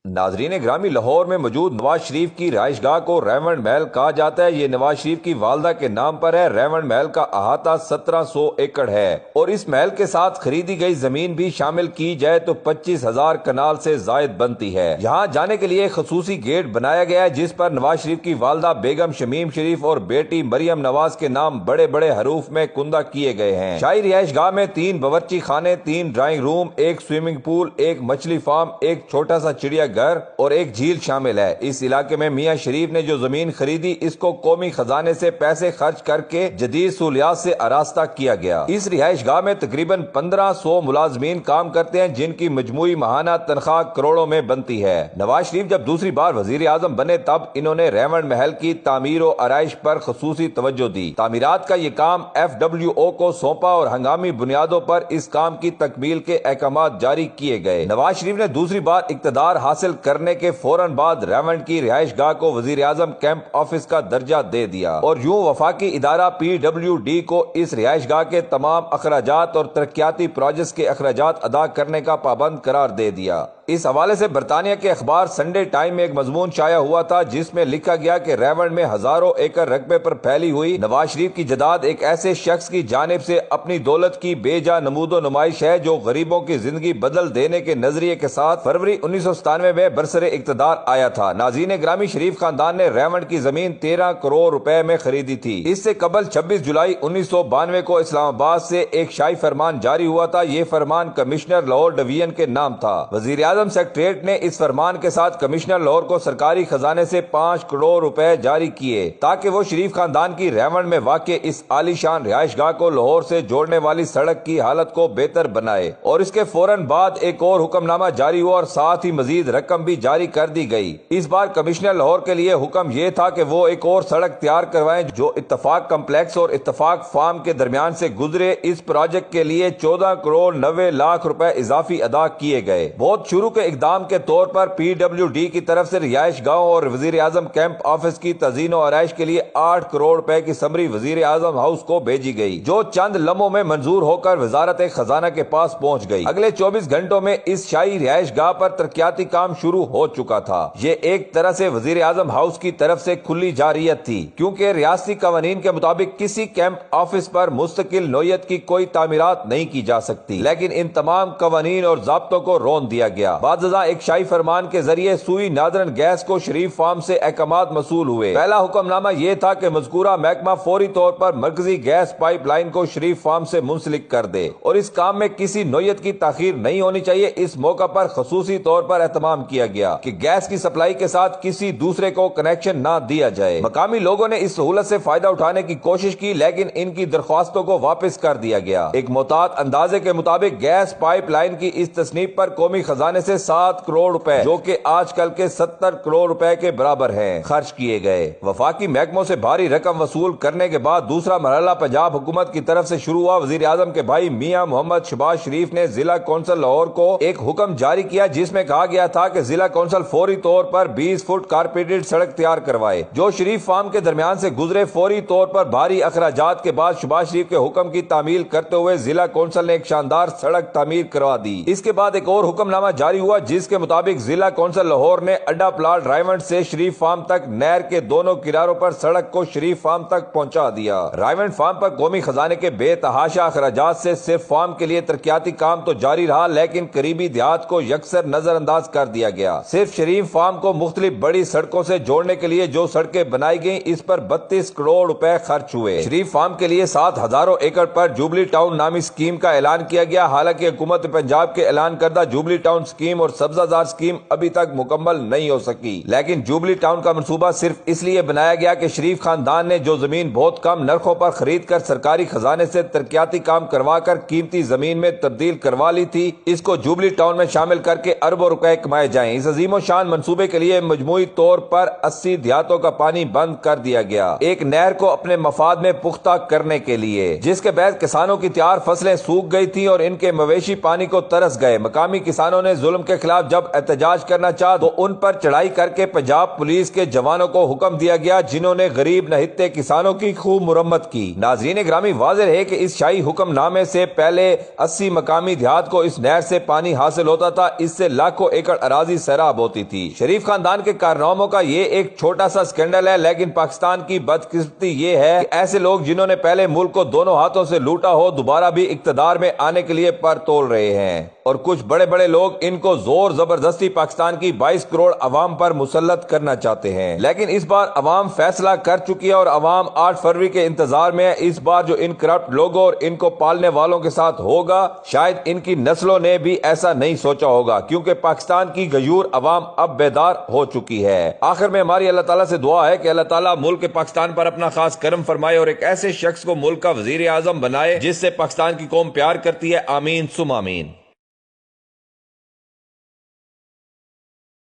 ناظرین گرامی، لاہور میں موجود نواز شریف کی رہائش گاہ کو ریونڈ محل کہا جاتا ہے۔ یہ نواز شریف کی والدہ کے نام پر ہے۔ ریونڈ محل کا احاطہ 1700 ایکڑ ہے اور اس محل کے ساتھ خریدی گئی زمین بھی شامل کی جائے تو 25,000 کنال سے زائد بنتی ہے۔ یہاں جانے کے لیے خصوصی گیٹ بنایا گیا ہے جس پر نواز شریف کی والدہ بیگم شمیم شریف اور بیٹی مریم نواز کے نام بڑے بڑے حروف میں کندہ کیے گئے ہیں۔ شاہی رہائش گاہ میں 3 باورچی خانے، 3 ڈرائنگ روم، 1 سوئمنگ پول، 1 مچھلی فارم، 1 چھوٹا سا چڑیا گھر اور 1 جھیل شامل ہے۔ اس علاقے میں میاں شریف نے جو زمین خریدی اس کو قومی خزانے سے پیسے خرچ کر کے جدید سہولیات سے آراستہ کیا گیا۔ اس رہائش گاہ میں تقریباً 1500 ملازمین کام کرتے ہیں جن کی مجموعی ماہانہ تنخواہ کروڑوں میں بنتی ہے۔ نواز شریف جب دوسری بار وزیر اعظم بنے تب انہوں نے ریونڈ محل کی تعمیر و آرائش پر خصوصی توجہ دی۔ تعمیرات کا یہ کام FWO کو سونپا اور ہنگامی بنیادوں پر اس کام کی تکمیل کے احکامات جاری کیے گئے۔ نواز شریف نے دوسری بار اقتدار حاصل کرنے کے فوراً بعد ریونڈ کی رہائش گاہ کو وزیر اعظم کیمپ آفس کا درجہ دے دیا اور یوں وفاقی ادارہ PWD کو اس رہائش گاہ کے تمام اخراجات اور ترقیاتی پروجیکٹس کے اخراجات ادا کرنے کا پابند قرار دے دیا۔ اس حوالے سے برطانیہ کے اخبار سنڈے ٹائم میں ایک مضمون شائع ہوا تھا جس میں لکھا گیا کہ ریونڈ میں ہزاروں ایکڑ رقبے پر پھیلی ہوئی نواز شریف کی جائیداد ایک ایسے شخص کی جانب سے اپنی دولت کی بے جا نمود و نمائش ہے جو غریبوں کی زندگی بدل دینے کے نظریے کے ساتھ فروری 1997 میں برسر اقتدار آیا تھا۔ ناظرین گرامی، شریف خاندان نے ریونڈ کی زمین 13 کروڑ روپے میں خریدی تھی۔ اس سے قبل 26 جولائی 1992 کو اسلام آباد سے ایک شاہی فرمان جاری ہوا تھا۔ یہ فرمان کمشنر لاہور ڈویژن کے نام تھا۔ وزیر اعظم سیکریٹریٹ نے اس فرمان کے ساتھ کمشنر لاہور کو سرکاری خزانے سے 5 کروڑ روپے جاری کیے تاکہ وہ شریف خاندان کی ریونڈ میں واقع اس عالی شان رہائش گاہ کو لاہور سے جوڑنے والی سڑک کی حالت کو بہتر بنائے، اور اس کے فوراً بعد ایک اور حکم نامہ جاری ہوا اور ساتھ ہی مزید رقم بھی جاری کر دی گئی۔ اس بار کمشنر لاہور کے لیے حکم یہ تھا کہ وہ ایک اور سڑک تیار کروائیں جو اتفاق کمپلیکس اور اتفاق فارم کے درمیان سے گزرے۔ اس پروجیکٹ کے لیے 14 کروڑ 90 لاکھ روپے اضافی ادا کیے گئے۔ بہت شروع کے اقدام کے طور پر PWD کی طرف سے رہائش گاہوں اور وزیر اعظم کیمپ آفس کی تزئین و آرائش کے لیے 8 کروڑ روپے کی سمری وزیر اعظم ہاؤس کو بھیجی گئی جو چند لمحوں میں منظور ہو کر وزارت خزانہ کے پاس پہنچ گئی۔ اگلے 24 گھنٹوں میں اس شاہی رہائش گاہ پر ترقیاتی کام شروع ہو چکا تھا۔ یہ ایک طرح سے وزیر اعظم ہاؤس کی طرف سے کھلی جارحیت تھی کیونکہ ریاستی قوانین کے مطابق کسی کیمپ آفس پر مستقل نوعیت کی کوئی تعمیرات نہیں کی جا سکتی، لیکن ان تمام قوانین اور ضابطوں کو رون دیا گیا۔ بعد ازاں ایک شاہی فرمان کے ذریعے سوئی نادرن گیس کو شریف فارم سے احکامات موصول ہوئے۔ پہلا حکم نامہ یہ تھا کہ مذکورہ محکمہ فوری طور پر مرکزی گیس پائپ لائن کو شریف فارم سے منسلک کر دے اور اس کام میں کسی نوعیت کی تاخیر نہیں ہونی چاہیے۔ اس موقع پر خصوصی طور پر اہتمام کیا گیا کہ گیس کی سپلائی کے ساتھ کسی دوسرے کو کنیکشن نہ دیا جائے۔ مقامی لوگوں نے اس سہولت سے فائدہ اٹھانے کی کوشش کی لیکن ان کی درخواستوں کو واپس کر دیا گیا۔ ایک محتاط اندازے کے مطابق گیس پائپ لائن کی اس تصنیف پر قومی خزانے سے 7 کروڑ روپے جو کہ آج کل کے 70 کروڑ روپے کے برابر ہیں خرچ کیے گئے۔ وفاقی محکموں سے بھاری رقم وصول کرنے کے بعد دوسرا مرحلہ پنجاب حکومت کی طرف سے شروع ہوا۔ وزیر اعظم کے بھائی میاں محمد شہباز شریف نے ضلع کونسل لاہور کو ایک حکم جاری کیا جس میں کہا گیا تھا کہ ضلع کونسل فوری طور پر 20 فٹ کارپیٹڈ سڑک تیار کروائے جو شریف فارم کے درمیان سے گزرے۔ فوری طور پر بھاری اخراجات کے بعد شہباز شریف کے حکم کی تعمیل کرتے ہوئے ضلع کونسل نے ایک شاندار سڑک تعمیر کروا دی۔ اس کے بعد ایک اور حکم نامہ جاری ہوا جس کے مطابق ضلع کونسل لاہور نے اڈا پلاٹ رائیونڈ سے شریف فارم تک نہر کے دونوں کناروں پر سڑک کو شریف فارم تک پہنچا دیا۔ رائیونڈ فارم پر قومی خزانے کے بے تحاشا اخراجات سے صرف فارم کے لیے ترقیاتی کام تو جاری رہا لیکن قریبی دیہات کو یکسر نظر انداز کر دیا گیا۔ صرف شریف فارم کو مختلف بڑی سڑکوں سے جوڑنے کے لیے جو سڑکیں بنائی گئیں اس پر 32 کروڑ روپے خرچ ہوئے۔ شریف فارم کے لیے 7 ہزاروں ایکڑ پر جوبلی ٹاؤن نامی اسکیم کا اعلان کیا گیا۔ حالانکہ حکومت پنجاب کے اعلان کردہ جوبلی ٹاؤن اسکیم اور سبزہ زار اسکیم ابھی تک مکمل نہیں ہو سکی، لیکن جوبلی ٹاؤن کا منصوبہ صرف اس لیے بنایا گیا کہ شریف خاندان نے جو زمین بہت کم نرخوں پر خرید کر سرکاری خزانے سے ترقیاتی کام کروا کر قیمتی زمین میں تبدیل کروا لی تھی اس کو جوبلی ٹاؤن میں شامل کر کے اربوں روپے کمائے جائیں۔ اس عظیم و شان منصوبے کے لیے مجموعی طور پر 80 دیہاتوں کا پانی بند کر دیا گیا ایک نہر کو اپنے مفاد میں پختہ کرنے کے لیے، جس کے بعد کسانوں کی تیار فصلیں سوکھ گئی تھی اور ان کے مویشی پانی کو ترس گئے۔ مقامی کسانوں نے ظلم کے خلاف جب احتجاج کرنا چاہا تو ان پر چڑھائی کر کے پنجاب پولیس کے جوانوں کو حکم دیا گیا جنہوں نے غریب نہتے کسانوں کی خوب مرمت کی۔ ناظرین گرامی، واضح ہے کہ اس شاہی حکم نامے سے پہلے 80 مقامی دیہات کو اس نہر سے پانی حاصل ہوتا تھا۔ اس سے لاکھوں ایکڑ اراضی سیراب ہوتی تھی۔ شریف خاندان کے کارناموں کا یہ ایک چھوٹا سا سکینڈل ہے، لیکن پاکستان کی بدقسمتی یہ ہے کہ ایسے لوگ جنہوں نے پہلے ملک کو دونوں ہاتھوں سے لوٹا ہو دوبارہ بھی اقتدار میں آنے کے لیے پر تول رہے ہیں، اور کچھ بڑے بڑے لوگ ان کو زور زبردستی پاکستان کی 22 کروڑ عوام پر مسلط کرنا چاہتے ہیں۔ لیکن اس بار عوام فیصلہ کر چکی ہے اور عوام 8 فروری کے انتظار میں ہے۔ اس بار جو ان کرپٹ لوگوں اور ان کو پالنے والوں کے ساتھ ہوگا شاید ان کی نسلوں نے بھی ایسا نہیں سوچا ہوگا، کیونکہ پاکستان کی غیور عوام اب بیدار ہو چکی ہے۔ آخر میں ہماری اللہ تعالیٰ سے دعا ہے کہ اللہ تعالیٰ ملک پاکستان پر اپنا خاص کرم فرمائے اور ایک ایسے شخص کو ملک کا وزیر اعظم بنائے جس سے پاکستان کی قوم پیار کرتی ہے۔ آمین ثم آمین۔